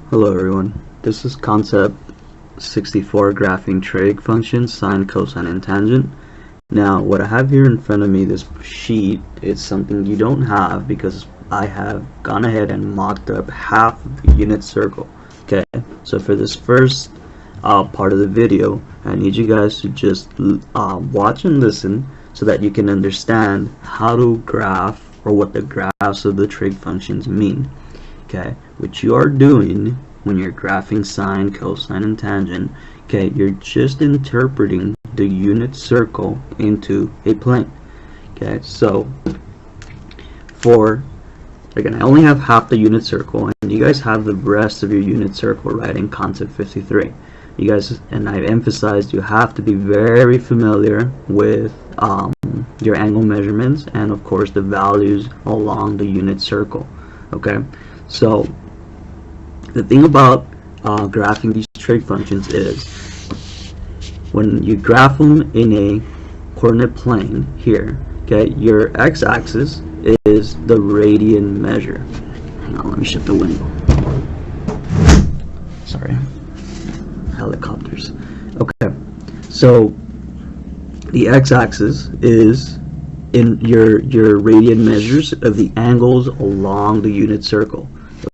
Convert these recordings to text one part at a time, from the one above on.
Hello everyone, this is concept 64, graphing trig functions, sine, cosine, and tangent. Now what I have here in front of me, this sheet, is something you don't have because I have gone ahead and mocked up half of the unit circle. Okay, so for this first part of the video, I need you guys to just watch and listen so that you can understand how to graph or what the graphs of the trig functions mean. Okay, what you are doing when you're graphing sine, cosine, and tangent, okay, you're just interpreting the unit circle into a plane. Okay, so again, I only have half the unit circle, and you guys have the rest of your unit circle, right, in concept 53. You guys, and I've emphasized, you have to be very familiar with your angle measurements and of course the values along the unit circle. Okay, so the thing about graphing these trig functions is when you graph them in a coordinate plane here, okay, your x-axis is the radian measure. Hang on, let me shut the window. Sorry, helicopters. Okay, so the x-axis is in your radian measures of the angles along the unit circle.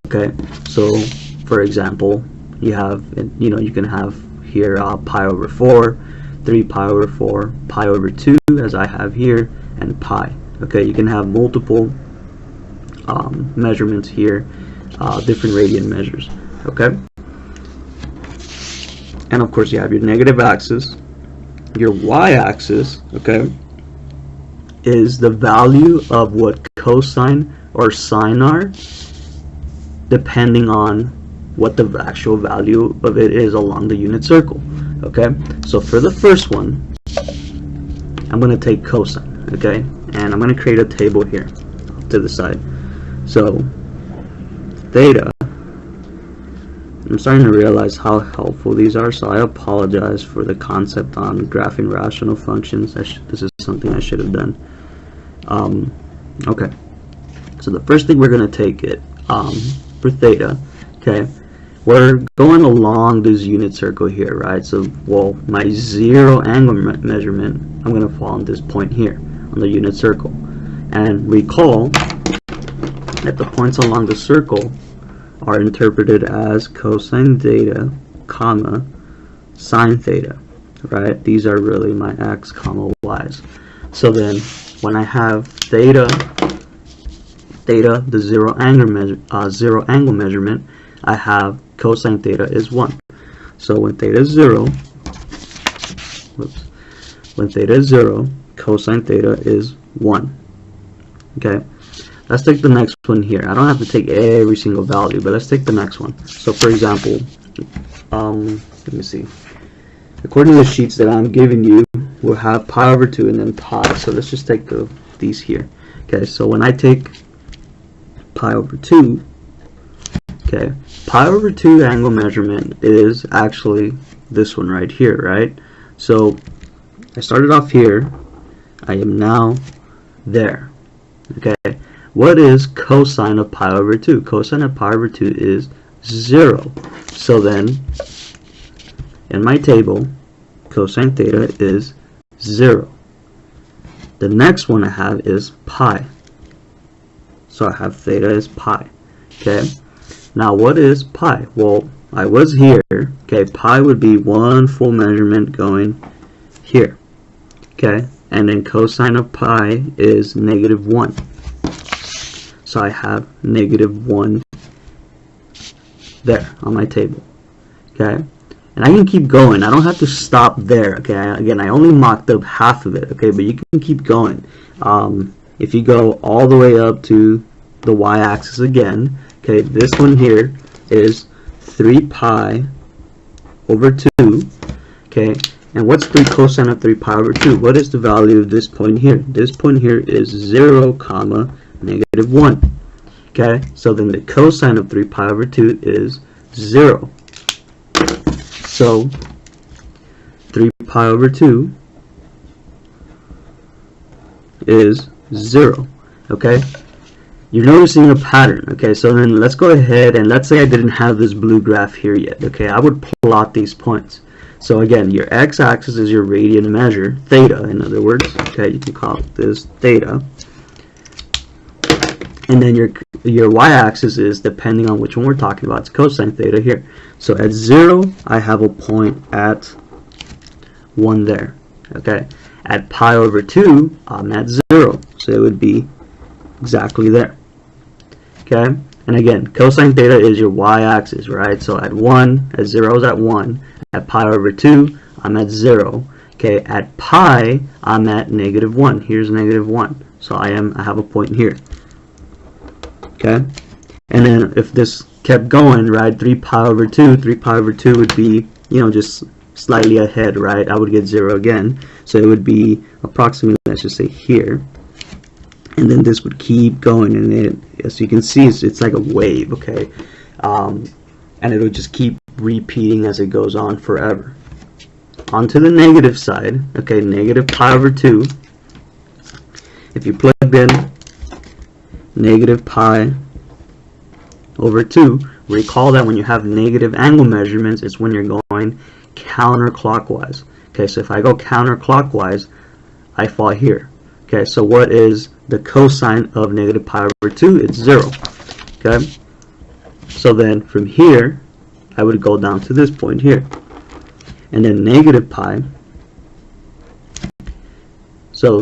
Okay, so for example, you can have here pi over 4, 3 pi over 4, pi over 2 as I have here, and pi. Okay, you can have multiple measurements here, different radian measures. Okay, and of course you have your negative axis. Your y-axis, okay, is the value of what cosine or sine are, depending on what the actual value of it is along the unit circle. Okay, so for the first one, I'm going to take cosine, okay, and I'm going to create a table here to the side. So theta, I'm starting to realize how helpful these are, so I apologize for the concept on graphing rational functions. This is something I should have done. Okay, so the first thing we're going to take it for theta, okay, we're going along this unit circle here, right? So, well, my zero angle measurement, I'm going to fall on this point here on the unit circle. And recall that the points along the circle are interpreted as cosine theta, comma, sine theta, right? These are really my x, comma, y's. So then, when I have theta, the zero angle measurement, I have cosine theta is 1. So when theta is 0, when theta is 0, cosine theta is 1. Okay, let's take the next one here. I don't have to take every single value, but let's take the next one. So for example, let me see. According to the sheets that I'm giving you, we'll have pi over 2 and then pi. So let's just take these here. Okay, so when I take pi over 2, okay, pi over 2 angle measurement is actually this one right here, right? So I started off here, I am now there. Okay, what is cosine of pi over 2? Cosine of pi over 2 is 0. So then, in my table, cosine theta is 0. The next one I have is pi. So I have theta is pi. Okay, now what is pi? Well, I was here. Okay, pi would be one full measurement going here. Okay, and then cosine of pi is -1. So I have -1 there on my table. Okay, and I can keep going. I don't have to stop there. Okay, again, I only mocked up half of it. Okay, but you can keep going. If you go all the way up to the y-axis again, okay, this one here is 3 pi over 2. Okay, and what's 3 cosine of 3 pi over 2? What is the value of this point here? This point here is 0, comma, -1. Okay, so then the cosine of 3 pi over 2 is 0. So 3 pi over 2 is 0. Okay, you're noticing a pattern. Okay, so then let's go ahead and let's say I didn't have this blue graph here yet. Okay, I would plot these points. So again, your x-axis is your radian measure, theta in other words. Okay, you can call this theta. And then your y-axis is, depending on which one we're talking about, it's cosine theta here. So at 0, I have a point at 1 there. Okay, at pi over 2, I'm at 0. So it would be exactly there. Okay, and again, cosine theta is your y-axis, right? So at 1, at 0 is at 1. At pi over 2, I'm at 0. Okay, at pi, I'm at negative 1. Here's negative 1. So I have a point here. Okay, and then if this kept going, right, 3 pi over 2 would be, you know, just slightly ahead, right? I would get 0 again. So it would be approximately, let's just say here. And then this would keep going, and it, as you can see, it's like a wave, okay? And it'll just keep repeating as it goes on forever. On to the negative side, okay, negative pi over 2. If you plugged in negative pi over 2, recall that when you have negative angle measurements, it's when you're going counterclockwise. Okay, so if I go counterclockwise, I fall here. Okay, so what is the cosine of negative pi over 2? It's 0. Okay, so then from here, I would go down to this point here. And then negative pi. So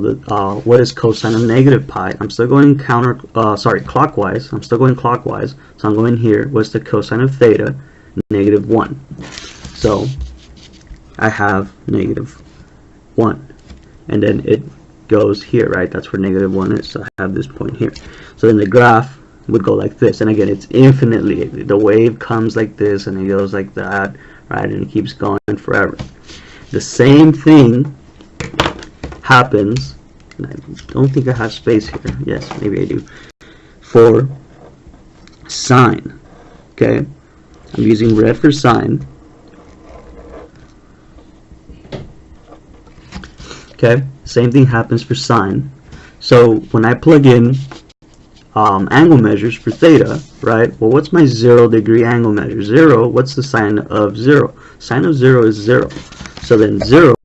what is cosine of negative pi? I'm still going clockwise. I'm still going clockwise. So I'm going here. What's the cosine of theta? Negative 1. So I have negative 1. And then it goes here, right? That's where negative 1 is. So I have this point here. So then the graph would go like this. And again, it's infinitely. The wave comes like this and it goes like that, right? And it keeps going forever. The same thing happens, and I don't think I have space here. Yes, maybe I do. For sine. Okay, I'm using red for sine. Okay, same thing happens for sine. So when I plug in angle measures for theta, right? Well, what's my 0 degree angle measure? 0, what's the sine of 0? Sine of 0 is 0. So then 0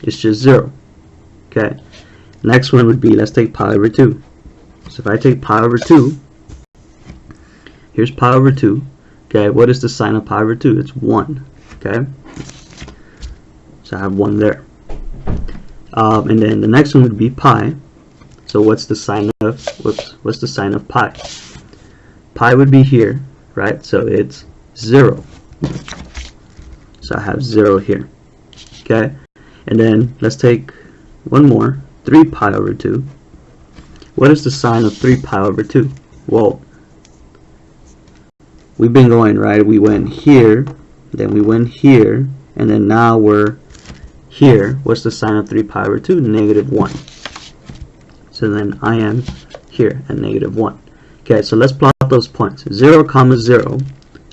is just 0. Okay. Next one would be, let's take pi over 2. So if I take pi over 2, here's pi over 2. Okay, what is the sine of pi over 2? It's 1. Okay. So I have 1 there. And then the next one would be pi. So what's the sine of what's the sine of pi? Pi would be here, right? So it's 0. So I have 0 here. Okay? And then let's take one more, 3 pi over 2. What is the sine of 3 pi over 2? Well, we've been going, right? We went here, then we went here, and then now we're here. What's the sine of 3 pi over 2? Negative 1. So then I am here at negative 1. Okay, so let's plot those points. 0, 0,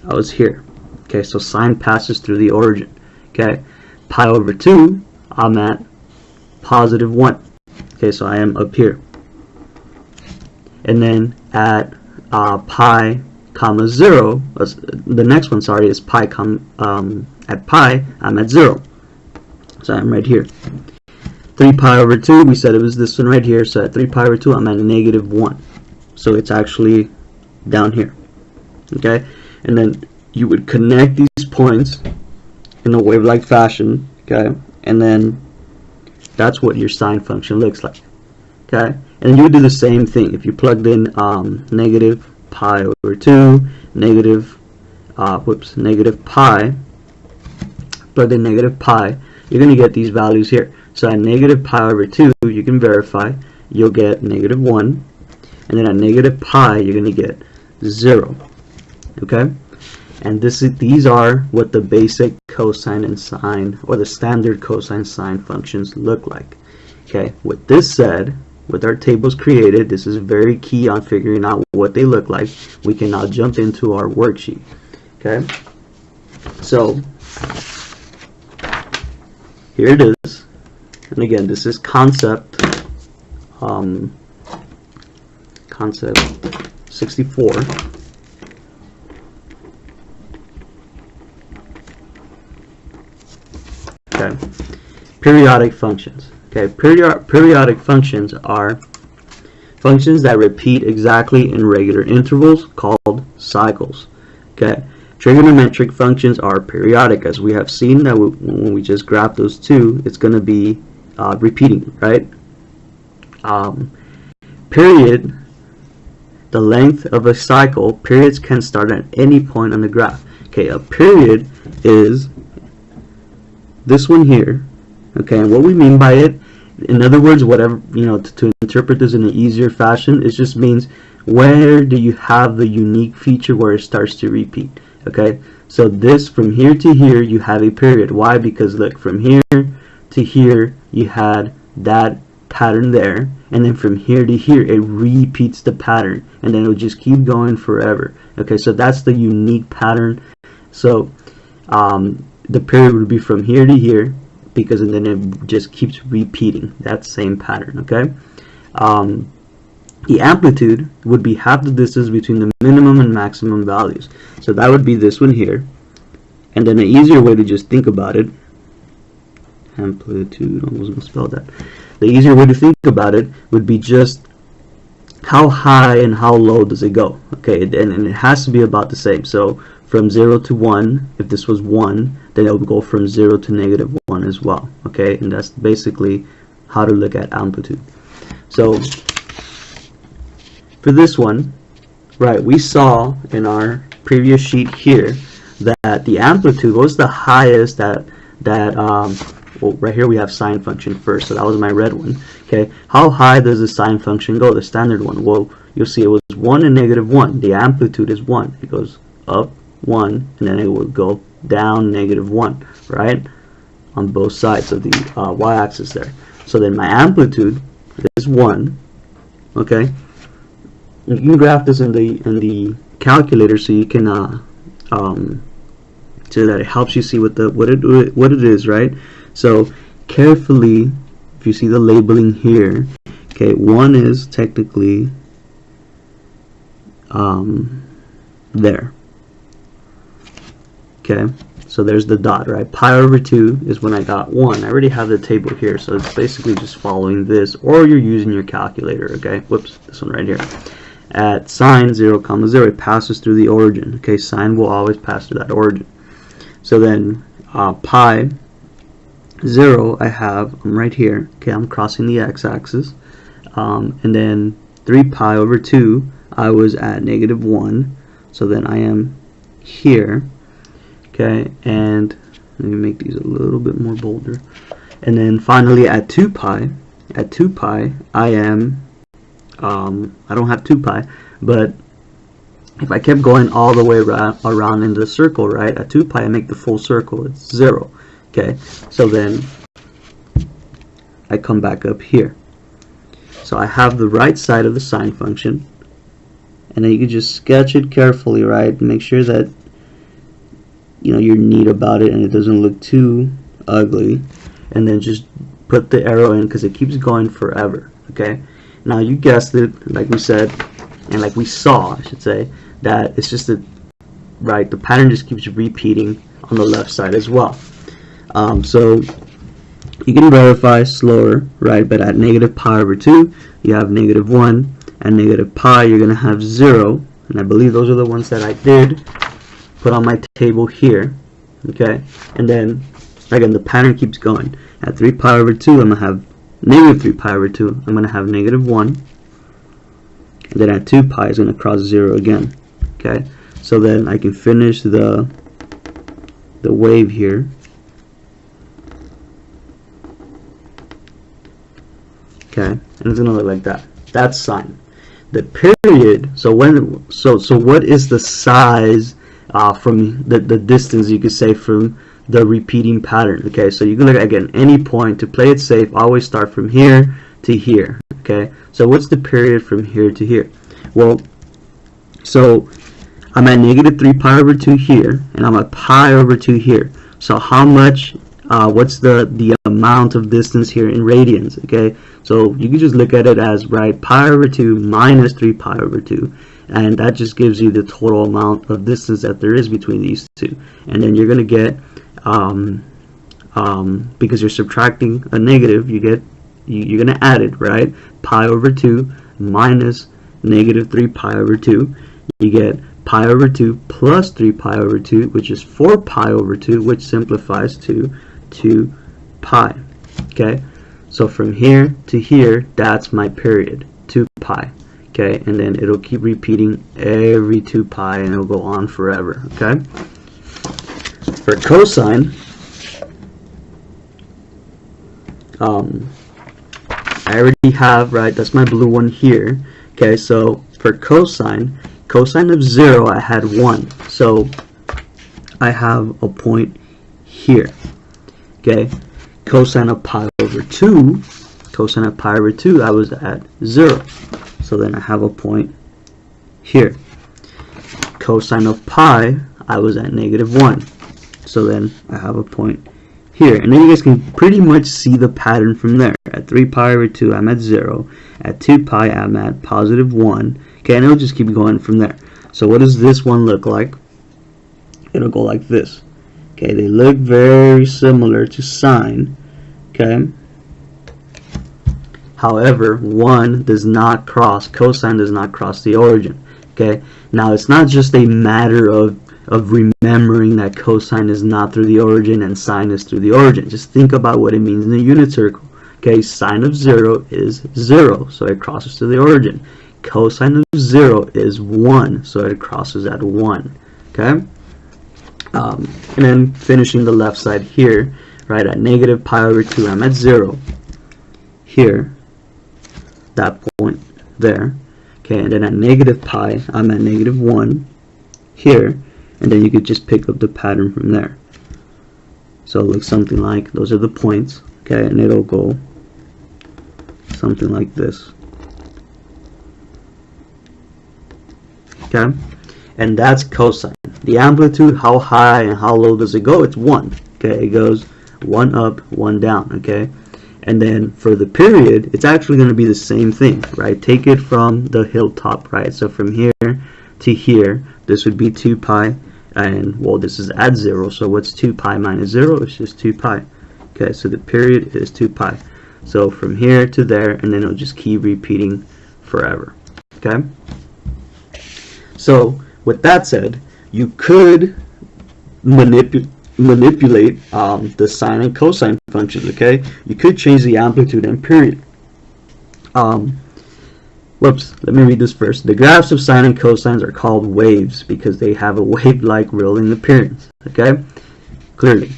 I was here. Okay, so sine passes through the origin. Okay, pi over 2, I'm at positive 1. Okay, so I am up here. And then at pi, 0, the next one, sorry, is pi, at pi, I'm at 0. So I'm right here. 3 pi over 2, we said it was this one right here, so at 3 pi over 2, I'm at negative 1. So it's actually down here. Okay, and then you would connect these points in a wave-like fashion, okay, and then that's what your sine function looks like. Okay, and you would do the same thing if you plugged in negative pi over 2, negative pi, plugged in negative pi, you're going to get these values here. So at negative pi over 2, you can verify, you'll get negative 1, and then at negative pi, you're going to get 0. Okay, and these are what the basic cosine and sine, or the standard cosine sine functions look like. Okay, with this said, with our tables created, this is very key on figuring out what they look like. We can now jump into our worksheet. Okay, so here it is. And again, this is concept concept 64. Okay, periodic functions. Okay, periodic functions are functions that repeat exactly in regular intervals called cycles. Okay, trigonometric functions are periodic, as we have seen that when we just graph those two, it's going to be repeating, right? Period, the length of a cycle, periods can start at any point on the graph. Okay, a period is this one here. Okay, and what we mean by it, in other words, whatever, you know, to interpret this in an easier fashion, it just means where do you have the unique feature where it starts to repeat. Okay, so this from here to here you have a period. Why? Because look, from here to here you had that pattern there, and then from here to here it repeats the pattern, and then it'll just keep going forever. Okay, so that's the unique pattern. So the period would be from here to here, because and then it just keeps repeating that same pattern. Okay, the amplitude would be half the distance between the minimum and maximum values. So that would be this one here, and then an easier way to just think about it, amplitude, almost misspelled that. The easier way to think about it would be just how high and how low does it go. Okay, and it has to be about the same. So from 0 to 1, if this was 1, then it would go from 0 to negative 1 as well. Okay, and that's basically how to look at amplitude. So for this one, right, we saw in our previous sheet here that the amplitude was the highest that well, right here we have sine function first, so that was my red one. Okay, how high does the sine function go, the standard one? Well, you'll see it was 1 and negative 1. The amplitude is 1. It goes up 1, and then it will go down negative 1, right, on both sides of the y-axis there. So then my amplitude is 1. Okay, you can graph this in the calculator so you can so that it helps you see what it is, right? So carefully, if you see the labeling here, okay, 1 is technically there. Okay, so there's the dot, right? Pi over 2 is when I got 1. I already have the table here, so it's basically just following this, or you're using your calculator. Okay, whoops, this one right here. At sine 0, 0, it passes through the origin. Okay, sine will always pass through that origin. So then pi 0, I'm right here. Okay, I'm crossing the x-axis, and then 3 pi over 2, I was at negative 1, so then I am here. Okay, and let me make these a little bit more bolder. And then finally at 2 pi, I am I don't have 2 pi, but if I kept going all the way around in the circle, right, at 2 pi I make the full circle, it's 0. Okay, so then I come back up here. So I have the right side of the sine function, and then you can just sketch it carefully, right, make sure that you know you're neat about it and it doesn't look too ugly, and then just put the arrow in because it keeps going forever. Okay, now you guessed it, like we said, and like we saw, I should say, that it's just that, right, the pattern just keeps repeating on the left side as well. So you can verify slower, right, but at negative pi over 2 you have negative 1, and negative pi you're going to have 0, and I believe those are the ones that I did put on my table here. Okay, and then again the pattern keeps going. At 3 pi over 2 I'm going to have negative 3 pi over 2, I'm going to have negative 1, and then at 2 pi is going to cross 0 again. Okay, so then I can finish the wave here. Okay, and it's going to look like that. That's sine. The period, so what is the size from the distance, you could say, from the repeating pattern? Okay, so you can look at, again, any point. To play it safe, always start from here to here. Okay, so what's the period from here to here? Well, so I'm at negative 3 pi over 2 here, and I'm at pi over 2 here. So how much what's the amount of distance here in radians, okay? So you can just look at it as, right, pi over 2 minus 3 pi over 2, and that just gives you the total amount of distance that there is between these two. And then you're going to get, because you're subtracting a negative, you're going to add it, right? Pi over 2 minus negative 3 pi over 2. You get pi over 2 plus 3 pi over 2, which is 4 pi over 2, which simplifies to 2 pi. Okay, so from here to here, that's my period, 2 pi. Okay, and then it'll keep repeating every 2 pi, and it'll go on forever. Okay, for cosine, I already have, right, that's my blue one here. Okay, so for cosine of 0, I had 1, so I have a point here. Okay, cosine of pi over 2, I was at 0, so then I have a point here. Cosine of pi, I was at -1, so then I have a point here. And then you guys can pretty much see the pattern from there. At 3 pi over 2, I'm at 0. At 2 pi, I'm at +1. Okay, and it'll just keep going from there. So what does this one look like? It'll go like this. Okay, they look very similar to sine. Okay. However, one does not cross, cosine does not cross the origin. Okay, now it's not just a matter of remembering that cosine is not through the origin and sine is through the origin. Just think about what it means in a unit circle. Okay, sine of 0 is 0, so it crosses to the origin. Cosine of 0 is 1, so it crosses at 1. Okay, and then finishing the left side here, right, at negative pi over 2, I'm at 0 here, that point there. Okay, and then at negative pi, I'm at -1 here, and then you could just pick up the pattern from there. So it looks something like, those are the points, okay, and it'll go something like this. Okay, and that's cosine. The amplitude, how high and how low does it go? It's 1. Okay, it goes 1 up, 1 down. Okay, and then for the period, it's actually going to be the same thing, right? Take it from the hilltop, right? So from here to here, this would be 2 pi, and well, this is at 0, so what's 2 pi minus 0? It's just 2 pi. Okay, so the period is 2 pi. So from here to there, and then it'll just keep repeating forever. Okay, so with that said, you could manipulate the sine and cosine functions. Okay, you could change the amplitude and period. Whoops, let me read this first. The graphs of sine and cosines are called waves because they have a wave-like rolling appearance. Okay, clearly.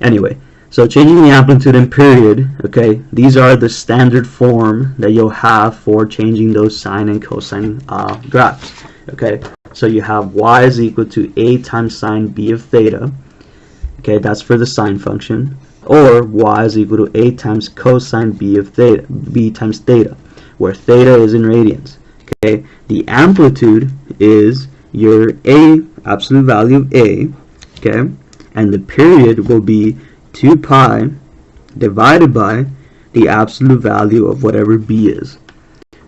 Anyway, so changing the amplitude and period, okay, these are the standard form that you'll have for changing those sine and cosine graphs. Okay, so you have y is equal to a times sine b of theta. Okay, that's for the sine function. Or y is equal to a times cosine b of theta, b times theta, where theta is in radians. Okay, the amplitude is your a, absolute value of a, okay, and the period will be 2 pi divided by the absolute value of whatever b is.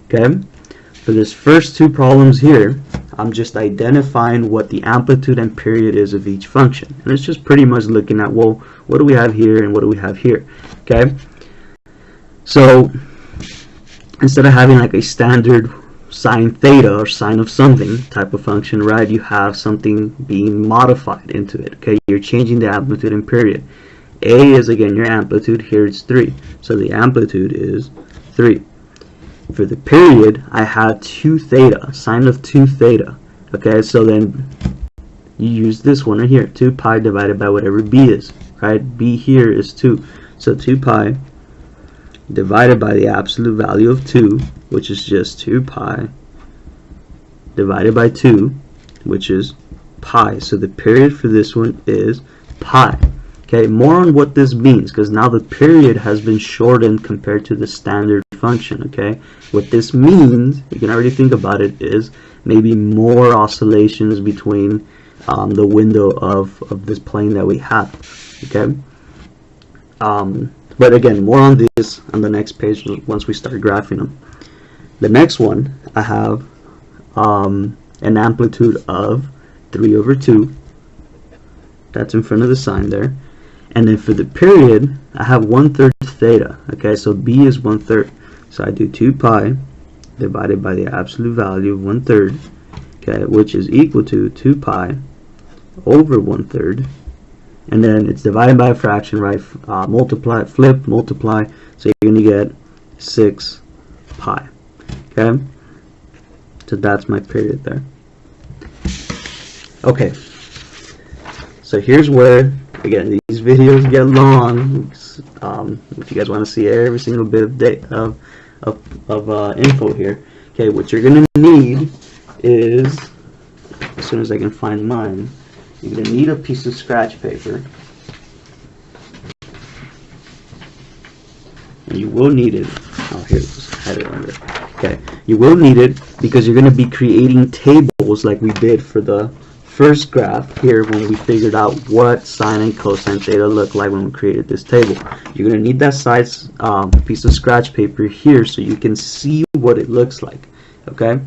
Okay, for this first two problems here, I'm just identifying what the amplitude and period is of each function, and it's just pretty much looking at, well, what do we have here and what do we have here? Okay, so instead of having like a standard sine theta or sine of something type of function, right, you have something being modified into it. Okay, you're changing the amplitude and period. A is again your amplitude, here it's 3, so the amplitude is 3. For the period, I had 2 theta, sine of 2 theta. Okay, so then you use this one right here, 2 pi divided by whatever b is, right? B here is 2, so 2 pi divided by the absolute value of 2, which is just 2 pi divided by 2, which is pi. So the period for this one is pi. Okay, more on what this means, because now the period has been shortened compared to the standard function. Okay, what this means, you can already think about it, is maybe more oscillations between the window of this plane that we have. Okay, But again, more on this on the next page once we start graphing them. The next one, I have an amplitude of 3 over 2. That's in front of the sine there. And then for the period, I have 1/3 theta. Okay, so b is 1/3. So I do 2 pi divided by the absolute value of 1/3, okay, which is equal to 2 pi over 1/3. And then it's divided by a fraction, right? Multiply, flip, multiply. So you're going to get 6 pi. Okay? So that's my period there. Okay. So here's where, again, these videos get long. If you guys want to see every single bit of info here. Okay, what you're going to need is, as soon as I can find mine, you're going to need a piece of scratch paper. And you will need it. Oh, here it is. I had it under. Okay, you will need it because you're going to be creating tables like we did for the first graph here when we figured out what sine and cosine theta look like when we created this table. You're going to need that size piece of scratch paper here so you can see what it looks like. Okay,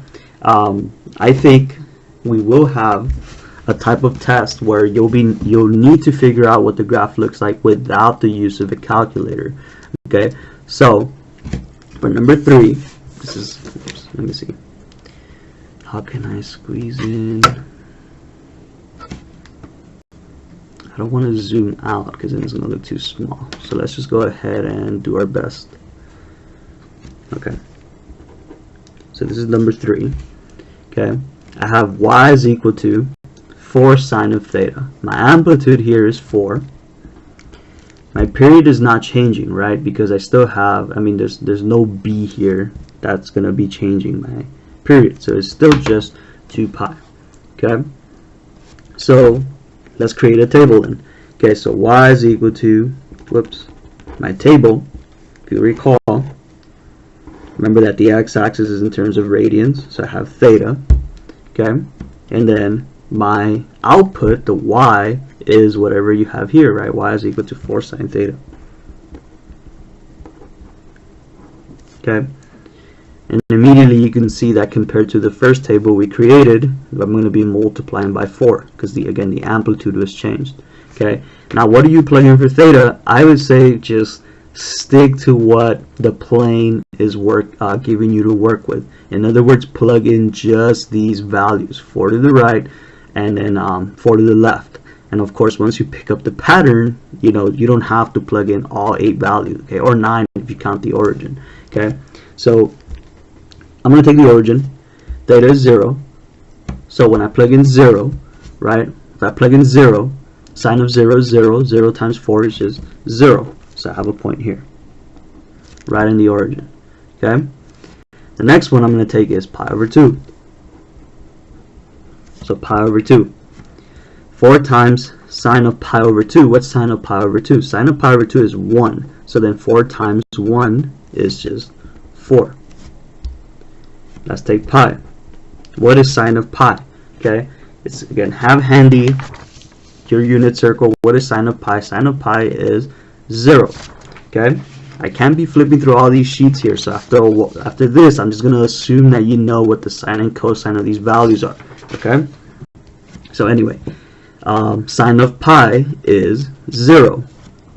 I think we will have a type of test where you'll need to figure out what the graph looks like without the use of a calculator. Okay, so for number 3, this is, oops, let me see, how can I squeeze in? I don't want to zoom out because then it's going to look too small. So let's just go ahead and do our best. Okay, so this is number 3. Okay, I have y is equal to 4 sine of theta. My amplitude here is 4. My period is not changing, right? Because I still have, I mean, there's no b here that's going to be changing my period. So it's still just 2 pi. Okay? So let's create a table then. Okay, so y is equal to, whoops, my table, if you recall, remember that the x-axis is in terms of radians, so I have theta. Okay? And then my output, the y, is whatever you have here, right? Y is equal to 4 sine theta. Okay? And immediately you can see that compared to the first table we created, I'm going to be multiplying by 4 because again the amplitude was changed. Okay? Now what are you plugging for theta? I would say just stick to what the plane is giving you to work with. In other words, plug in just these values, 4 to the right and then 4 to the left. And of course, once you pick up the pattern, you don't have to plug in all 8 values, okay, or 9 if you count the origin. Okay, so I'm going to take the origin. Theta is 0. So when I plug in 0, right, if I plug in 0, sine of 0 is 0. 0 times 4 is just 0. So I have a point here, right in the origin. Okay, the next one I'm going to take is pi over 2. So pi over 2. 4 times sine of pi over 2. What's sine of pi over 2? Sine of pi over 2 is 1. So then 4 times 1 is just 4. Let's take pi. What is sine of pi? Okay, it's again, have handy your unit circle. What is sine of pi? Sine of pi is 0. Okay, I can't be flipping through all these sheets here, so after this I'm just going to assume that you know what the sine and cosine of these values are. Okay, so anyway, sine of pi is 0.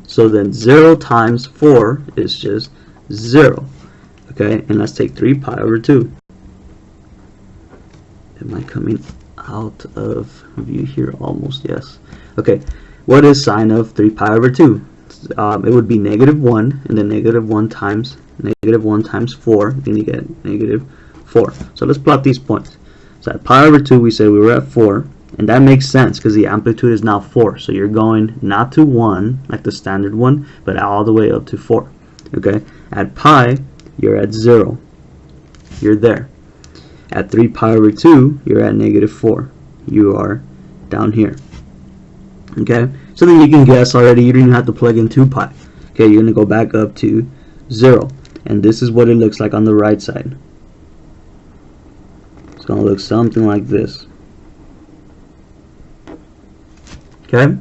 So then 0 times 4 is just 0. Okay, and let's take 3 pi over 2. Am I coming out of view here? Almost, yes. Okay, what is sine of 3 pi over 2? It would be -1, and then -1 times 4, then you get -4. So let's plot these points. So at pi over 2, we said we were at 4, and that makes sense because the amplitude is now 4. So you're going not to 1, like the standard one, but all the way up to 4. Okay, at pi, you're at 0. You're there. At 3 pi over 2, you're at -4. You are down here. Okay, so then you can guess already, you don't even have to plug in 2 pi. Okay, you're going to go back up to 0. And this is what it looks like on the right side. It's going to look something like this. Okay,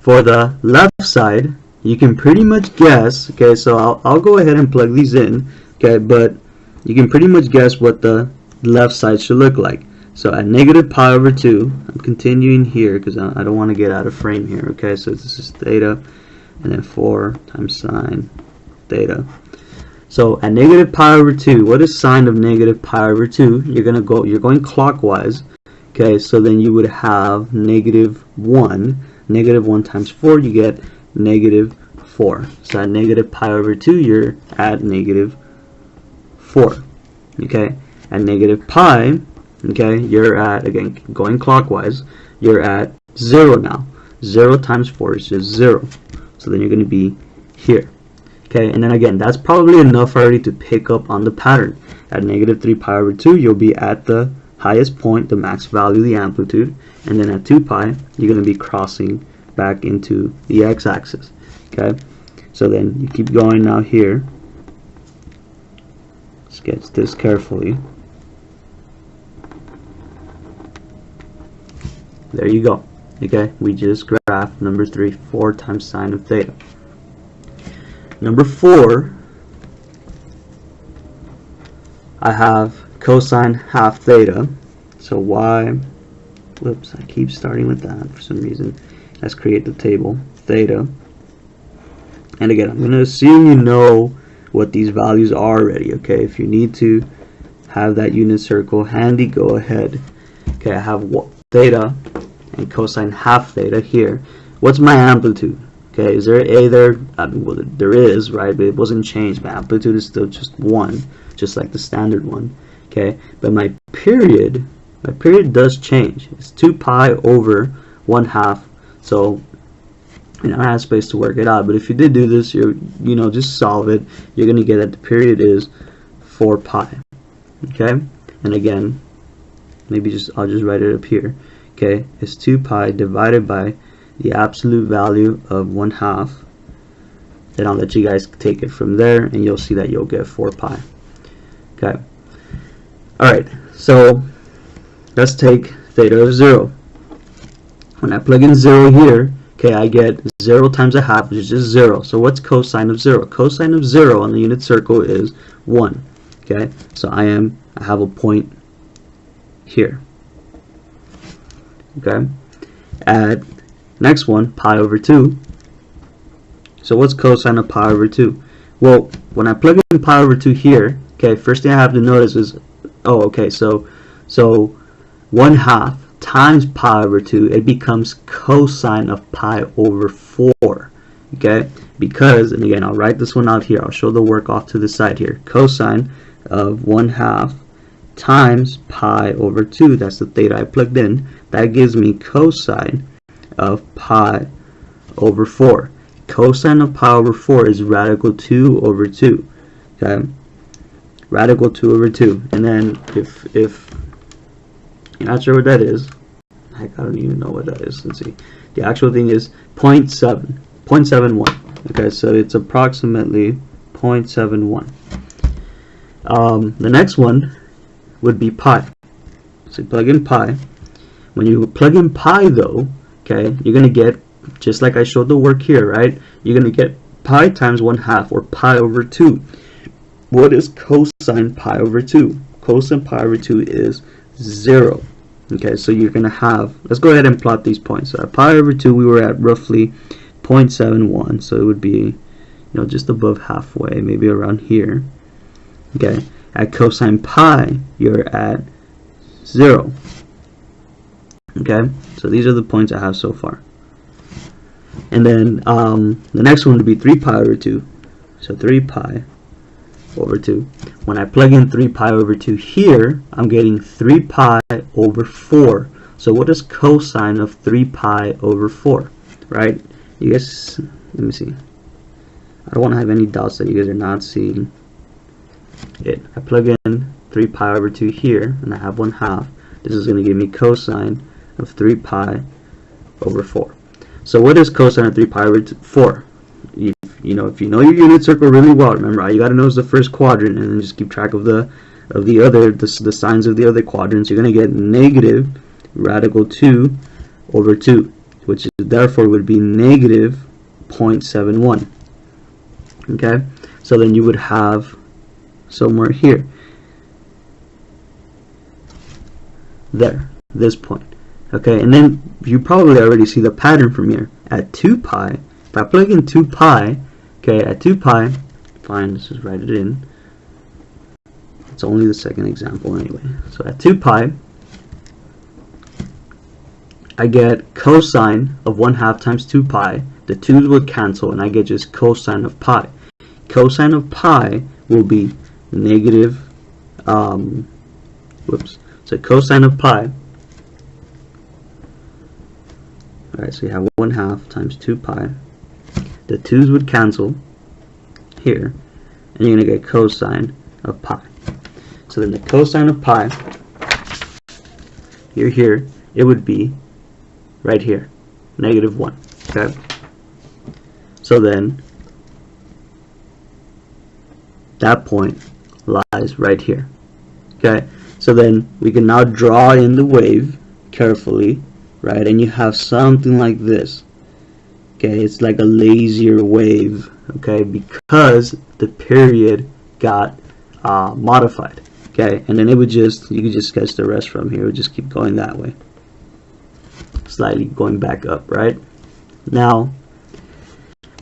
for the left side, you can pretty much guess, okay, so I'll go ahead and plug these in, okay, but you can pretty much guess what the left side should look like. So at negative pi over 2, I'm continuing here because I don't want to get out of frame here, okay, so this is theta, and then 4 times sine theta. So at negative pi over 2, what is sine of negative pi over 2? You're going clockwise, okay, so then you would have negative 1. Negative 1 times 4, you get negative 4. So at negative pi over 2, you're at negative 4. Okay, at negative pi, okay, you're at, again, going clockwise, you're at 0 now. 0 times 4 is just 0. So then you're going to be here. Okay, and then again, that's probably enough already to pick up on the pattern. At negative 3 pi over 2, you'll be at the highest point, the max value, the amplitude, and then at 2 pi, you're going to be crossing back into the x-axis. Okay, so then you keep going now here. Sketch this carefully. There you go. Okay, we just graphed number 3, 4 times sine of theta. Number 4, I have cosine half theta. So y, whoops, I keep starting with that for some reason. Let's create the table, theta. And again, I'm going to assume you know what these values are already, okay? If you need to have that unit circle handy, go ahead. Okay, I have theta and cosine half theta here. What's my amplitude? Okay, is there a there? Well, there is, right? But it wasn't changed. My amplitude is still just 1, just like the standard one. Okay, but my period does change. It's 2 pi over 1/2. So I have space to work it out. But if you did do this, just solve it. You're gonna get that the period is 4 pi. Okay, and again, I'll just write it up here. Okay, it's 2 pi divided by the absolute value of 1/2. Then I'll let you guys take it from there, and you'll see that you'll get 4 pi. Okay. Alright, so let's take theta of 0. When I plug in 0 here, okay, I get 0 times 1/2, which is just 0. So what's cosine of 0? Cosine of 0 on the unit circle is 1. Okay, so I have a point here. Okay, at next one, pi over 2. So what's cosine of pi over 2? Well, when I plug in pi over 2 here, okay, first thing I have to notice is, oh, okay, so 1/2 times pi over 2, it becomes cosine of pi over 4. Okay, because, and again, I'll write this one out here. I'll show the work off to the side here. Cosine of 1/2 times pi over 2, that's the theta I plugged in, that gives me cosine of pi over 4. Cosine of pi over 4 is radical 2 over 2. Okay, radical 2 over 2. And then if you're not sure what that is, heck, I don't even know what that is. Let's see. The actual thing is 0.71. Okay, so it's approximately 0.71. The next one would be pi. So you plug in pi. When you plug in pi though, okay, you're going to get, just like I showed the work here, right? You're going to get pi times 1/2, or pi over 2. What is cosine pi over 2? Cosine pi over 2 is 0. Okay, so you're going to have, let's go ahead and plot these points. So at pi over 2, we were at roughly 0.71, so it would be, just above halfway, maybe around here. Okay, at cosine pi, you're at 0. Okay, so these are the points I have so far. And then the next one would be 3 pi over 2. So 3 pi over 2. When I plug in 3 pi over 2 here, I'm getting 3 pi over 4. So what is cosine of 3 pi over 4? Right? You guys, let me see. I don't want to have any doubts that you guys are not seeing it. I plug in 3 pi over 2 here, and I have 1/2. This is going to give me cosine of 3 pi over 4. So what is cosine of 3 pi over 4? If you know your unit circle really well, remember, all you got to know is the first quadrant, and then just keep track of the signs of the other quadrants. You're going to get negative radical 2 over 2, which is, therefore would be negative 0.71. Okay, so then you would have somewhere here, there, this point. Okay, and then you probably already see the pattern from here. At 2 pi, if I plug in 2 pi, okay, at 2 pi, fine, let's just write it in. It's only the second example anyway. So at 2 pi, I get cosine of 1/2 times 2 pi. The 2's would cancel, and I get just cosine of pi. Cosine of pi will be negative, so cosine of pi, alright, so you have 1/2 times 2 pi. The 2's would cancel here, and you're going to get cosine of pi. So then the cosine of pi, here, it would be right here, -1. Okay? So then that point lies right here. Okay? So then we can now draw in the wave carefully, right? And you have something like this. Okay? It's like a lazier wave, okay? Because the period got modified. Okay? And then it would just, you could just sketch the rest from here. It would just keep going that way. Slightly going back up, right? Now,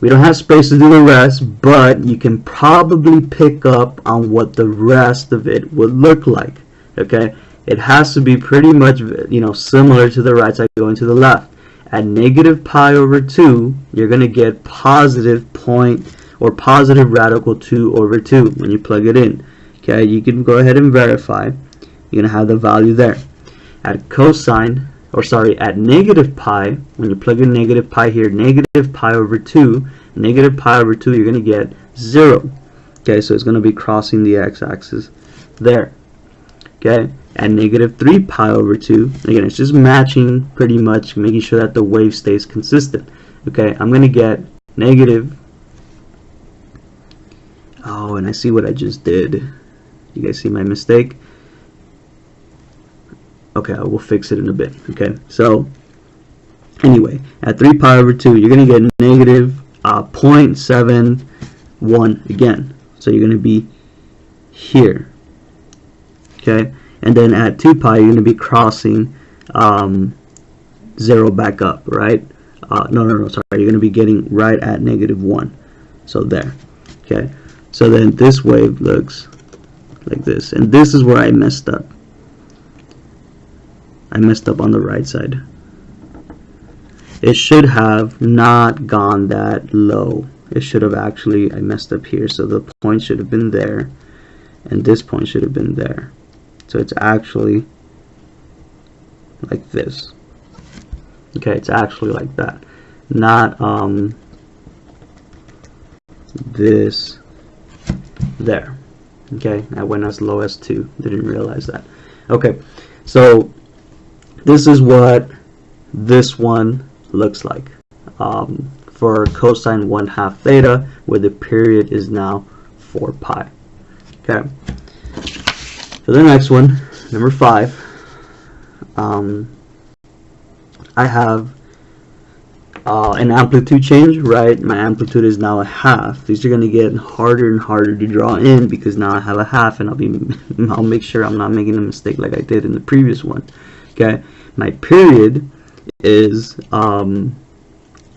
we don't have space to do the rest, but you can probably pick up on what the rest of it would look like. Okay, it has to be pretty much, you know, similar to the right side going to the left. At negative pi over 2, you're going to get positive point or positive radical 2 over 2 when you plug it in. Okay, you can go ahead and verify. You're going to have the value there. At cosine, or sorry, at negative pi, when you plug in negative pi here, negative pi over 2, negative pi over 2, you're going to get 0. Okay, so it's going to be crossing the x-axis there. Okay, at negative 3 pi over 2, again, it's just matching pretty much, making sure that the wave stays consistent. Okay, I'm going to get negative, oh, and I see what I just did. You guys see my mistake? Okay, I will fix it in a bit. Okay, so anyway, at 3 pi over 2, you're going to get negative 0.71 again. So you're going to be here. Okay, and then at 2 pi, you're going to be crossing 0 back up, right? No, sorry. You're going to be getting right at -1. So there. Okay, so then this wave looks like this. And this is where I messed up. I messed up on the right side. It should have not gone that low. It should have actually, I messed up here, so the point should have been there, and this point should have been there. So it's actually like this. Okay, it's actually like that. Not this there. Okay, I went as low as 2. Didn't realize that. Okay, so this is what this one looks like for cosine 1/2 theta, where the period is now 4 pi. Okay. For the next one, number 5, I have an amplitude change, right? My amplitude is now a half. These are going to get harder and harder to draw in because now I have a half, and I'll make sure I'm not making a mistake like I did in the previous one. Okay, my period is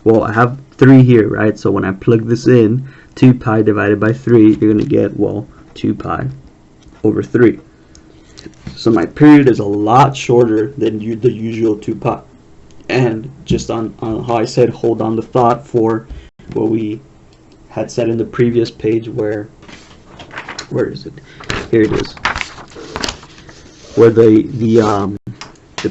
well, I have 3 here, right? So when I plug this in, 2 pi divided by 3, you're going to get, well, 2 pi over 3. So my period is a lot shorter than the usual 2 pi. And just on how I said, hold on the thought for what we had said in the previous page, where is it? Here it is. Where the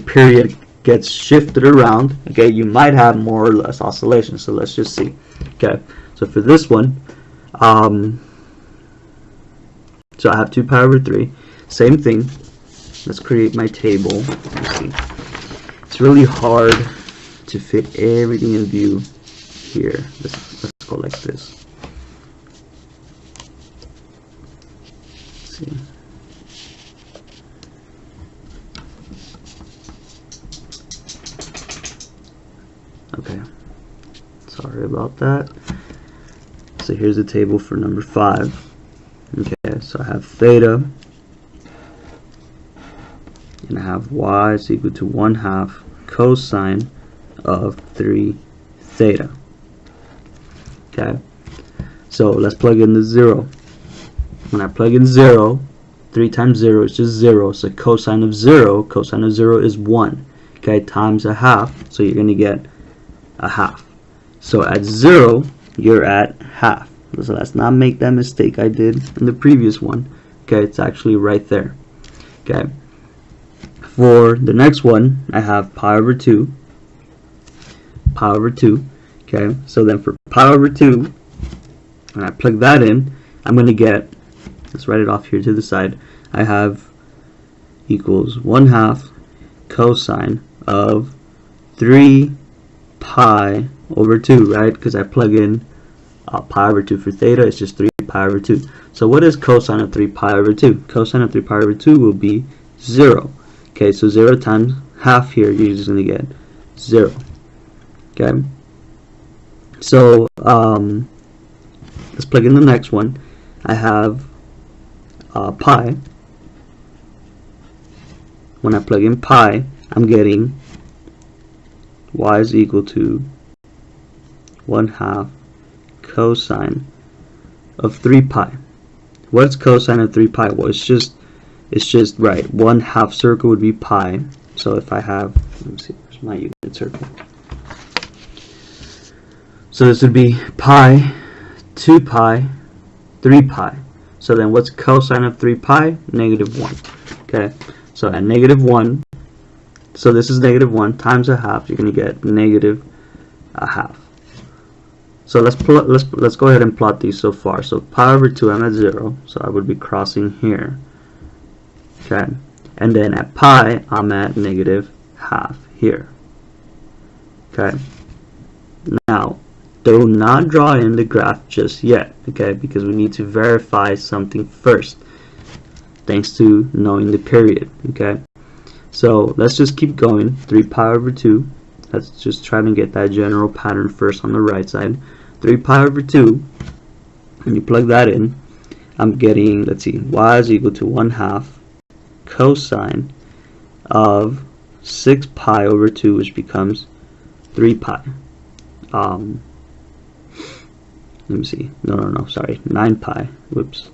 period gets shifted around. Okay, you might have more or less oscillation. So let's just see. Okay, so for this one, so I have 2 pi over 3. Same thing. Let's create my table. Let's see. It's really hard to fit everything in view here. Let's go like this. Let's see. Okay, Sorry about that. So here's the table for number 5. Okay, so I have theta, and I have y is equal to 1/2 cosine of 3 theta. Okay, so let's plug in the 0. When I plug in 0, 3 times 0 is just 0, so cosine of 0 is 1. Okay, times 1/2, so you're going to get 1/2. So at 0, you're at 1/2. So let's not make that mistake I did in the previous one. Okay, it's actually right there. Okay, for the next one, I have pi over 2. Pi over 2. Okay, so then for pi over 2, when I plug that in, I'm going to get, let's write it off here to the side, I have equals 1/2 cosine of 3 pi over 2, right? Because I plug in pi over 2 for theta, it's just 3 pi over 2. So what is cosine of 3 pi over 2? Cosine of 3 pi over 2 will be 0. Okay, so 0 times half here, you're just going to get 0. Okay, so let's plug in the next one. I have pi. When I plug in pi, I'm getting y is equal to 1/2 cosine of 3 pi. What's cosine of 3 pi? Well, it's just right. 1/2 circle would be pi. So if I have, let me see, where's my unit circle? So this would be pi, 2 pi, 3 pi. So then what's cosine of 3 pi? -1. Okay, so at -1, so this is -1 times 1/2, you're going to get -1/2. So let's go ahead and plot these so far. So pi over 2, I'm at 0, so I would be crossing here. Okay, and then at pi, I'm at -1/2 here. Okay, now do not draw in the graph just yet, okay, because we need to verify something first, thanks to knowing the period. Okay, so let's just keep going. 3 pi over 2, let's just try to get that general pattern first on the right side. 3 pi over 2, and you plug that in, I'm getting, let's see, y is equal to 1/2 cosine of 6 pi over 2, which becomes 3 pi. Let me see, no, sorry, 9 pi, whoops,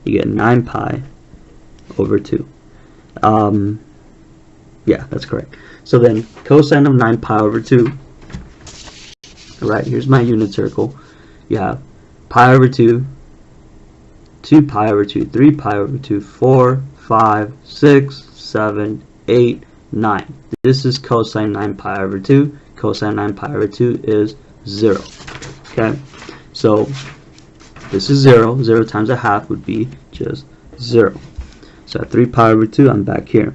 you get 9 pi over 2. Yeah, that's correct. So then cosine of 9 pi over 2, right, here's my unit circle. You have pi over 2, 2 pi over 2, 3 pi over 2, 4, 5, 6, 7, 8, 9. This is cosine 9 pi over 2. Cosine 9 pi over 2 is 0. Okay, so this is 0. 0 times 1/2 would be just 0. So at 3 pi over 2, I'm back here.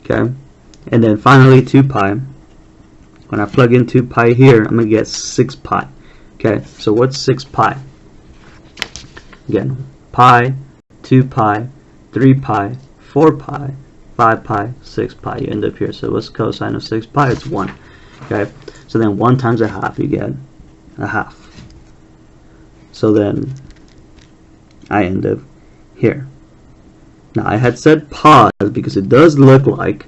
Okay, and then finally 2 pi. When I plug in 2 pi here, I'm going to get 6 pi. Okay, so what's 6 pi? Again, pi, 2 pi, 3 pi, 4 pi, 5 pi, 6 pi. You end up here. So what's cosine of 6 pi? It's 1. Okay, so then 1 times 1/2, you get 1/2. So then I end up here. Now I had said pause because it does look like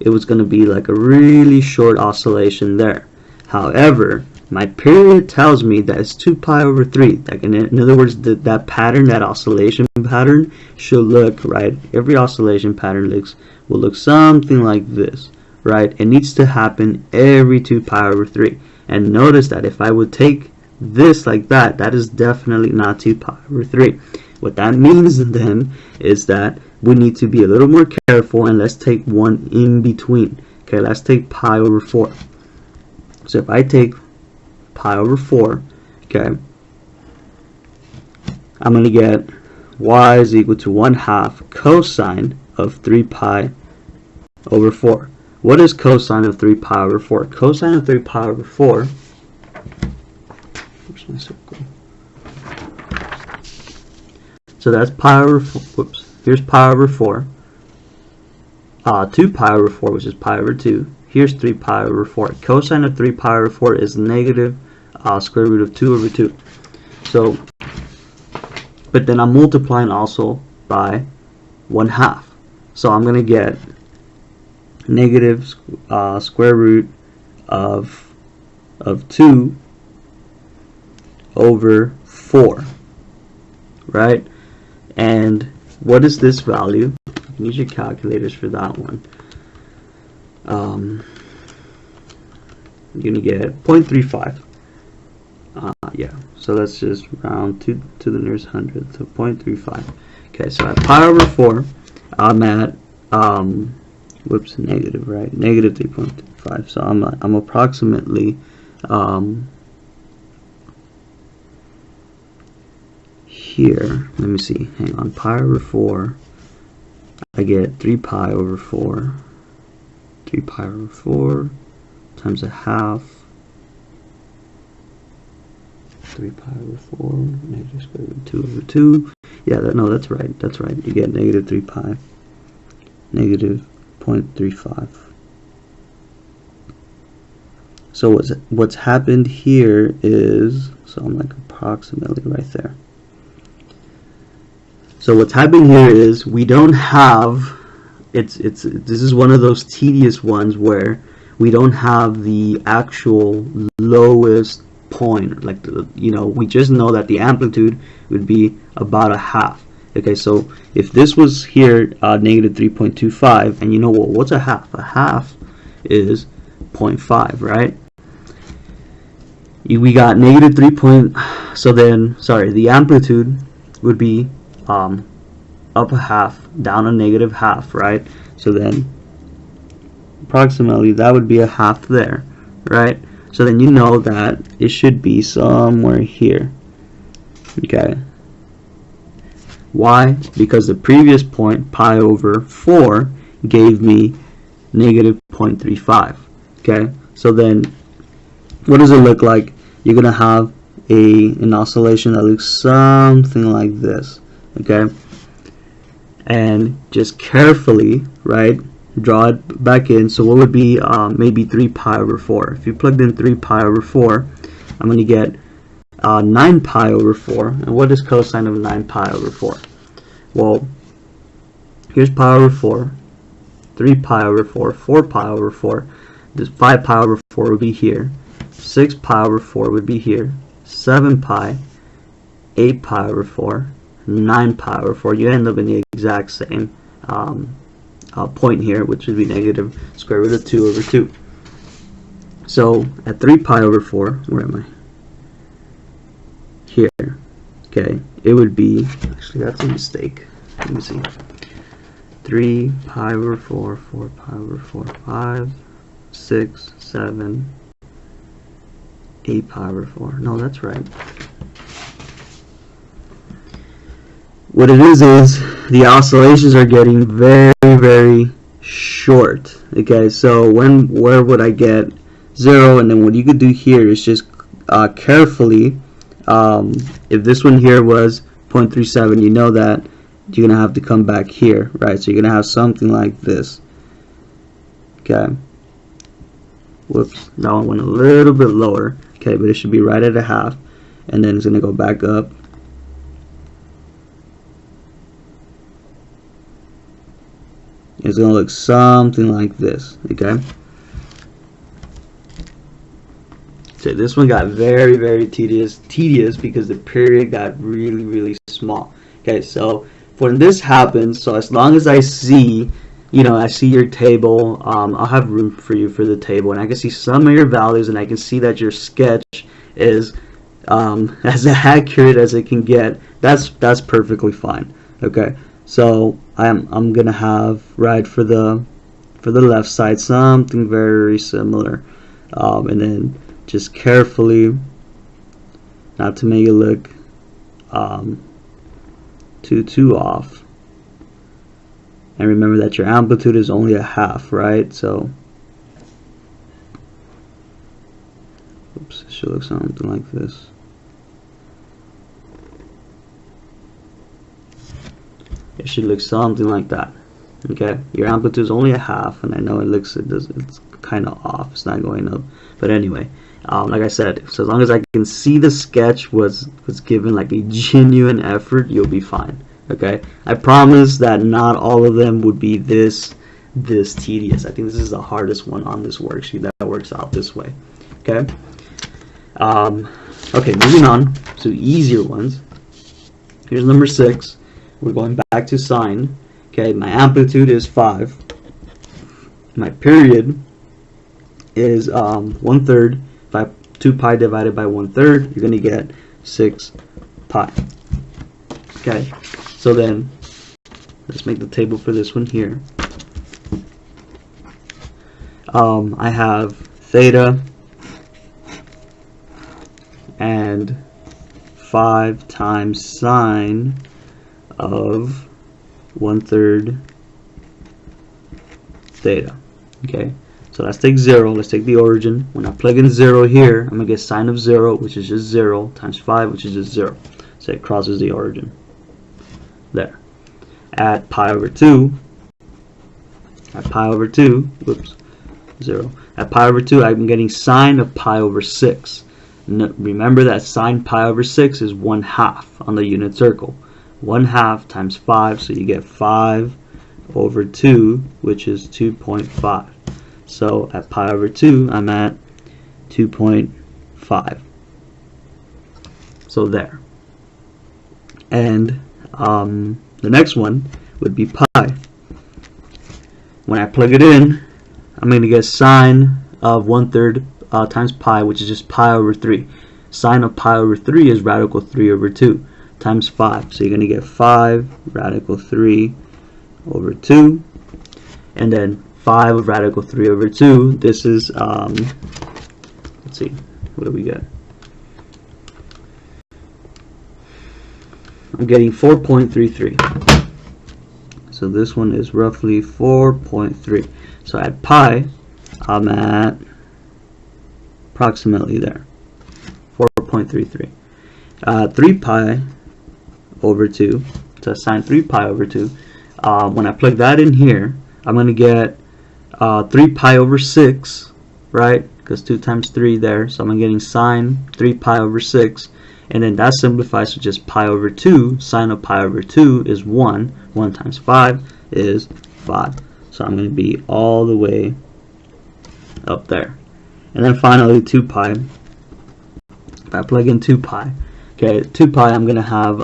it was going to be like a really short oscillation there. However, my period tells me that it's 2 pi over 3. Like in other words, that pattern, that oscillation pattern should look, right? Every oscillation pattern will look something like this, right? It needs to happen every 2 pi over 3. And notice that if I would take this like that, that is definitely not 2 pi over 3. What that means then is that we need to be a little more careful, and let's take one in between. Okay, let's take pi over 4. So if I take pi over 4, okay, I'm going to get y is equal to 1/2 cosine of 3 pi over 4. What is cosine of 3 pi over 4? Cosine of 3 pi over 4, where's my circle? So that's pi over 4, whoops, here's pi over 4. 2 pi over 4, which is pi over 2. Here's 3 pi over 4. Cosine of 3 pi over 4 is negative square root of 2 over 2. So, but then I'm multiplying also by 1/2. So I'm going to get negative square root of 2 over 4, right? And what is this value? You can use your calculators for that one. You're going to get 0.35. Yeah, so let's just round to the nearest hundredth, so 0.35. Okay, so at pi over 4, I'm at, whoops, negative, right? Negative 3.5. So I'm approximately, here, let me see, hang on, pi over 4, I get 3 pi over 4, 3 pi over 4 times 1/2, 3 pi over 4, negative square root of 2 over 2. Yeah, no, that's right, that's right. You get negative 3 pi, negative 0.35. So what's happened here is, so I'm like approximately right there. So what's happening here is we don't have, this is one of those tedious ones where we don't have the actual lowest point, like we just know that the amplitude would be about 1/2. Okay, so if this was here negative 3.25, and well, what's 1/2? 1/2 is 0.5, right? We got negative 3. So then, sorry, the amplitude would be up 1/2, down a negative 1/2, right? So then approximately that would be 1/2 there, right? So then you know that it should be somewhere here. Okay. Why? Because the previous point, pi over 4, gave me negative 0.35. Okay. So then what does it look like? You're going to have an oscillation that looks something like this. Okay. And just carefully, right, draw it back in. So what would be maybe 3 pi over 4? If you plugged in 3 pi over 4, I'm going to get 9 pi over 4. And what is cosine of 9 pi over 4? Well, here's pi over 4, 3 pi over 4, 4 pi over 4. This 5 pi over 4 would be here. 6 pi over 4 would be here. 7 pi, 8 pi over 4, 9 pi over 4. You end up in the exact same point here, which would be negative square root of 2 over 2. So at 3 pi over 4, where am I? Here. Okay, it would be, actually that's a mistake. Let me see. 3 pi over 4, 4 pi over 4, 5, 6, 7, 8 pi over 4. No, that's right. What it is the oscillations are getting very, very short. Okay, so where would I get 0? And then what you could do here is just carefully, if this one here was 0.37, you know that you're going to have to come back here, right? So you're going to have something like this. Okay. Whoops, that one went a little bit lower. Okay, but it should be right at 1/2. And then it's going to go back up. It's going to look something like this. Okay. So this one got very, very tedious because the period got really, really small. Okay, so when this happens, so as long as I see, I see your table, I'll have room for you for the table, and I can see some of your values, and I can see that your sketch is as accurate as it can get. That's perfectly fine. Okay, so I'm gonna have, right, for the left side something very similar, and then just carefully, not to make it look too off. And remember that your amplitude is only 1/2, right? So, oops, it should look something like this. It should look something like that. Okay, your amplitude is only a half, and I know it's kind of off. It's not going up, but anyway, like I said, so as long as I can see the sketch was given like a genuine effort, you'll be fine. Okay, I promise that not all of them would be this tedious. I think this is the hardest one on this worksheet that works out this way. Okay. Okay, moving on to easier ones. Here's number 6. We're going back to sine. Okay, my amplitude is 5. My period is 1/3. If I have 2 pi divided by 1/3, you're going to get 6 pi. Okay, so then let's make the table for this one here. I have theta and 5 times sine of 1/3 theta. Okay, so let's take 0. Let's take the origin. When I plug in 0 here, I'm going to get sine of 0, which is just 0, times 5, which is just 0. So it crosses the origin. There. At pi over 2, whoops, 0. At pi over 2, I'm getting sine of pi over 6. Remember that sine pi over 6 is 1/2 on the unit circle. 1/2 times 5, so you get 5 over 2, which is 2.5. So at pi over 2, I'm at 2.5. So there. And the next one would be pi. When I plug it in, I'm going to get sine of 1/3 times pi, which is just pi over 3. Sine of pi over 3 is radical 3 over 2 times 5. So you're going to get 5 radical 3 over 2. And then 5 of radical 3 over 2. This is, let's see, what do we get? I'm getting 4.33. So this one is roughly 4.3. So at pi, I'm at approximately there, 4.33. 3 pi over 2, so sine 3 pi over 2. When I plug that in here, I'm going to get 3 pi over 6, right? Because 2 times 3 there, so I'm getting sine 3 pi over 6. And then that simplifies to just pi over 2. Sine of pi over 2 is 1. 1 times 5 is 5. So I'm going to be all the way up there. And then finally 2 pi. If I plug in 2 pi, okay, 2 pi I'm going to have,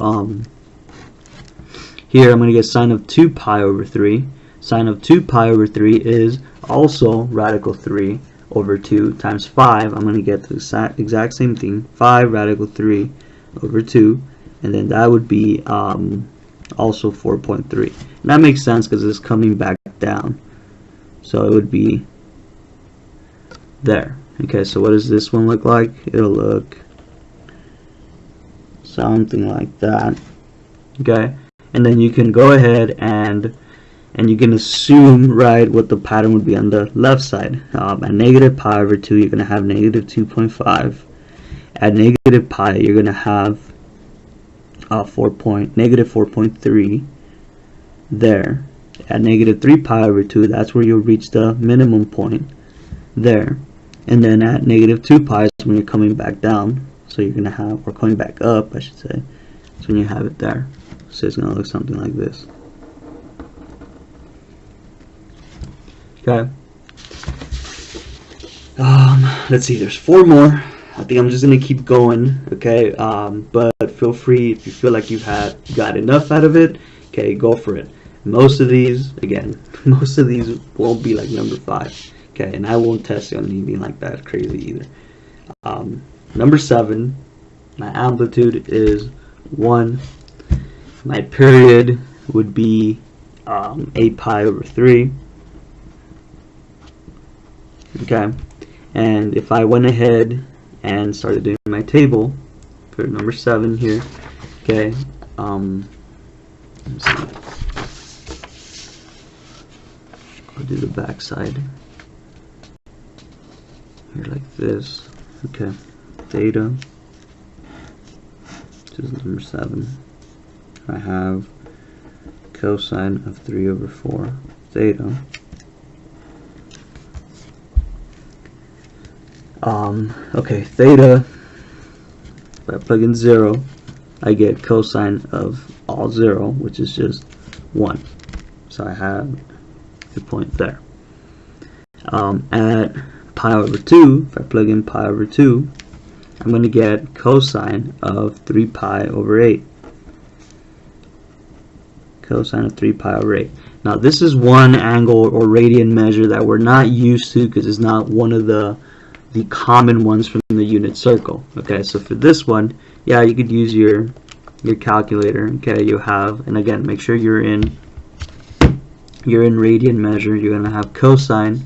here I'm going to get sine of 2 pi over 3. Sine of 2 pi over 3 is also radical 3 over 2 times 5. I'm going to get the exact same thing, 5 radical 3 over 2, and then that would be also 4.3. And that makes sense because it's coming back down. So it would be there. Okay, so what does this one look like? It'll look something like that. Okay, and then you can go ahead and you can assume, right, what the pattern would be on the left side. At negative pi over 2, you're going to have negative 2.5. At negative pi, you're going to have negative 4.3 there. At negative 3 pi over 2, that's where you'll reach the minimum point there. And then at negative 2 pi is when you're coming back down. So you're going to have, or coming back up, I should say. So when you have it there. So it's going to look something like this. Okay. Let's see, there's 4 more. I think I'm just going to keep going, okay? But feel free, if you feel like you've got enough out of it, okay, go for it. Most of these, again, most of these won't be like number 5, okay? And I won't test you on anything like that crazy either. Number 7, my amplitude is 1. My period would be 8 pi over 3. Okay, and if I went ahead and started doing my table for number 7 here, okay, let's see. I'll do the back side here like this. Okay, theta, which is number 7. I have cosine of 3 over 4. theta. Okay, theta, if I plug in 0, I get cosine of all 0, which is just 1. So I have a point there. At pi over 2, if I plug in pi over 2, I'm going to get cosine of 3 pi over 8. Cosine of 3 pi over 8. Now this is one angle or radian measure that we're not used to because it's not one of the common ones from the unit circle. Okay, so for this one, yeah, you could use your calculator. Okay, you have, and again, make sure you're in radian measure. You're gonna have cosine.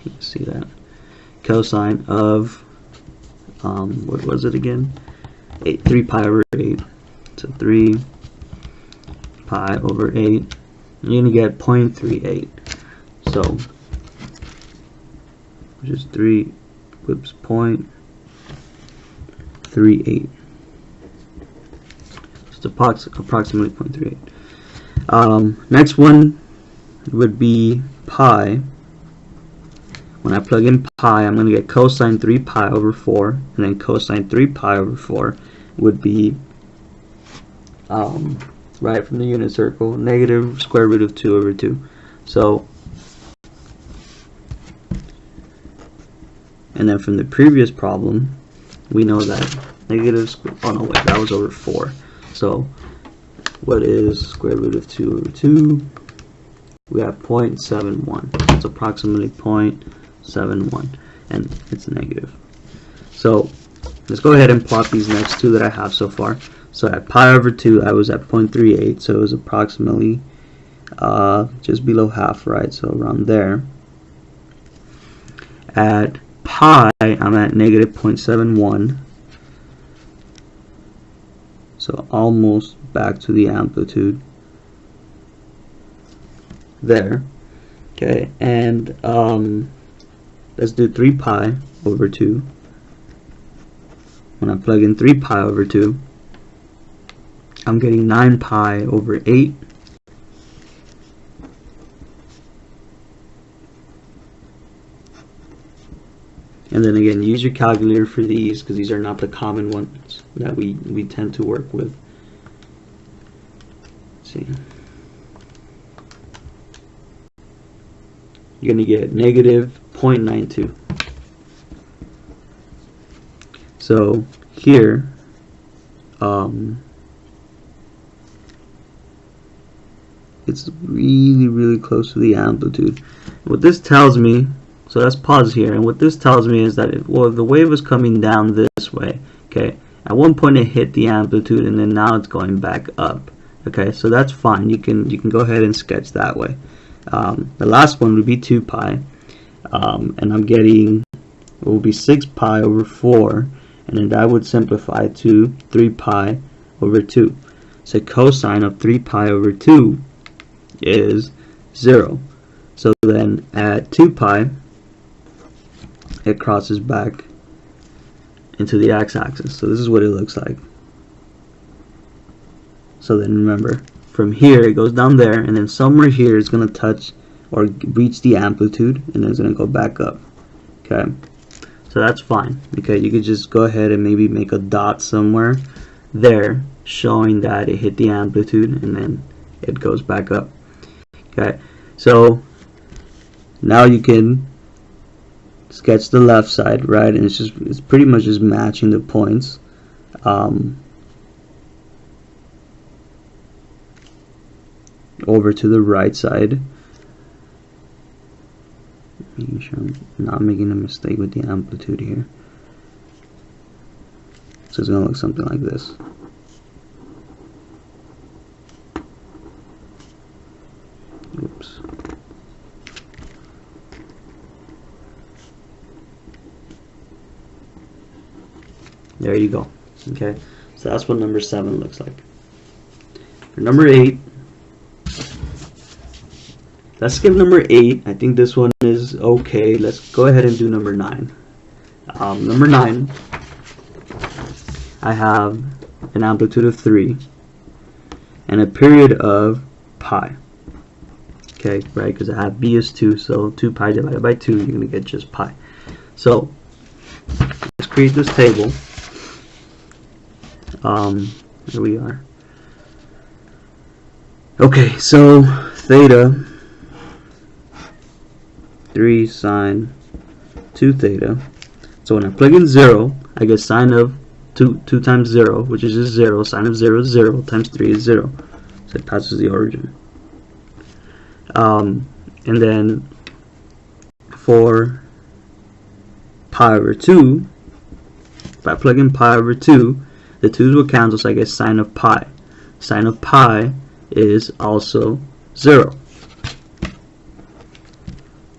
You can see that cosine of what was it again? 3 pi over 8. So 3 pi over 8. You're gonna get 0.38. So which is 0.38. It's approximately 0.38. Next one would be pi. When I plug in pi, I'm going to get cosine 3 pi over 4, and then cosine 3 pi over 4 would be, right from the unit circle, negative square root of 2 over 2. So, and then from the previous problem, we know that negative, oh no, wait, that was over 4. So, what is square root of 2 over 2? We have 0.71. It's approximately 0.71, and it's negative. So, let's go ahead and plot these next two that I have so far. So at pi over 2, I was at 0.38, so it was approximately just below half, right? So around there. At pi, I'm at negative 0.71. So almost back to the amplitude there. Okay, and let's do 3 pi over 2. When I plug in 3 pi over 2, I'm getting 9 pi over 8. And then again, use your calculator for these because these are not the common ones that we tend to work with. Let's see. You're going to get negative 0.92. So here, it's really close to the amplitude. What this tells me, so let's pause here, and what this tells me is that if the wave was coming down this way, okay, at one point it hit the amplitude and then now it's going back up. Okay, so that's fine. You can go ahead and sketch that way. The last one would be 2 pi, and I'm getting, it will be 6 pi over 4, and then that would simplify to 3 pi over 2. So cosine of 3 pi over 2 is 0. So then at 2 pi, it crosses back into the x-axis. So this is what it looks like. So then remember, from here it goes down there, and then somewhere here it's going to touch or reach the amplitude, and then it's going to go back up. Okay, so that's fine. Okay, you could just go ahead and maybe make a dot somewhere there showing that it hit the amplitude and then it goes back up. Okay, so now you can sketch the left side, right? And it's pretty much just matching the points. Over to the right side, making sure I'm not making a mistake with the amplitude here. So it's going to look something like this. Oops. There you go. Okay, so that's what number 7 looks like. For number 8, let's skip number 8. I think this one is okay. Let's go ahead and do number 9. Number 9, I have an amplitude of 3 and a period of pi. Okay, right, because I have b is 2, so 2 pi divided by 2, you're going to get just pi. So let's create this table. Here we are. Okay, so theta 3 sine 2 theta. So when I plug in 0, I get sine of 2 times 0, which is just 0. Sine of 0 is 0, times 3 is 0. So it passes the origin. And then for pi over 2, if I plug in pi over 2, the 2's will cancel, so I get sine of pi. Sine of pi is also 0.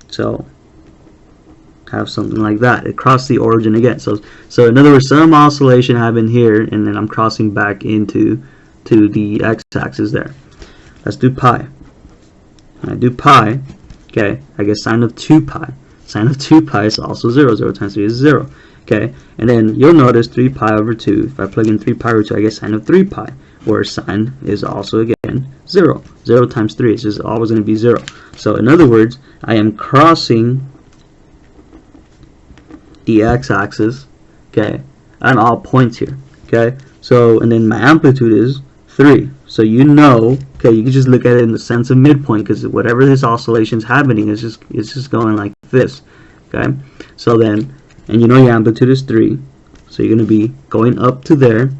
So have something like that. It crossed the origin again. So in other words, some oscillation happened here, and then I'm crossing back into the x-axis there. Let's do pi. When I do pi, okay, I get sine of 2 pi. Sine of 2 pi is also 0. 0 times 3 is 0. Okay, and then you'll notice 3 pi over 2. If I plug in 3 pi over 2, I get sine of 3 pi, where sine is also again 0. 0 times 3 is just always going to be 0. So in other words, I am crossing the x-axis, okay, at all points here. Okay, so and then my amplitude is 3. So you know, okay, you can just look at it in the sense of midpoint, because whatever this oscillation is happening is just going like this. Okay, so then, and you know your amplitude is 3, so you're going to be going up to there,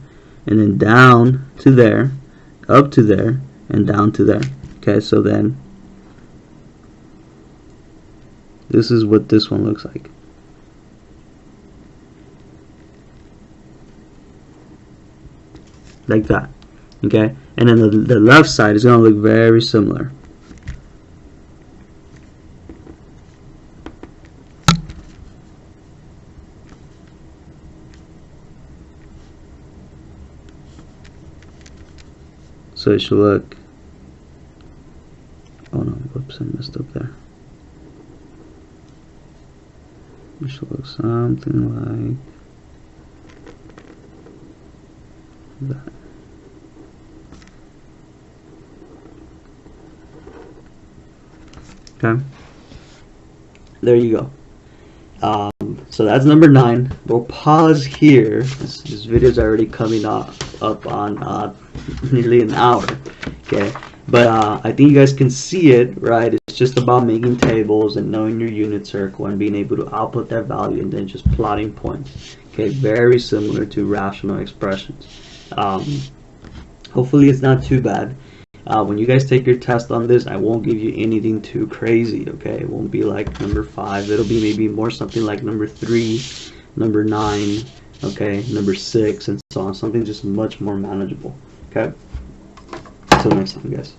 and then down to there, up to there, and down to there. Okay, so then this is what this one looks like. Like that. Okay, and then the left side is going to look very similar. So it should look, oh no, whoops, I messed up there. It should look something like that. Okay, there you go. So that's number 9. We'll pause here. This video is already coming up on nearly an hour. Okay, but I think you guys can see it, right? It's just about making tables and knowing your unit circle and being able to output that value and then just plotting points. Okay, very similar to rational expressions. Hopefully it's not too bad. When you guys take your test on this, I won't give you anything too crazy, okay? It won't be like number 5. It'll be maybe more something like number 3, number 9, okay, number 6, and so on. Something just much more manageable, okay? Until next time, guys.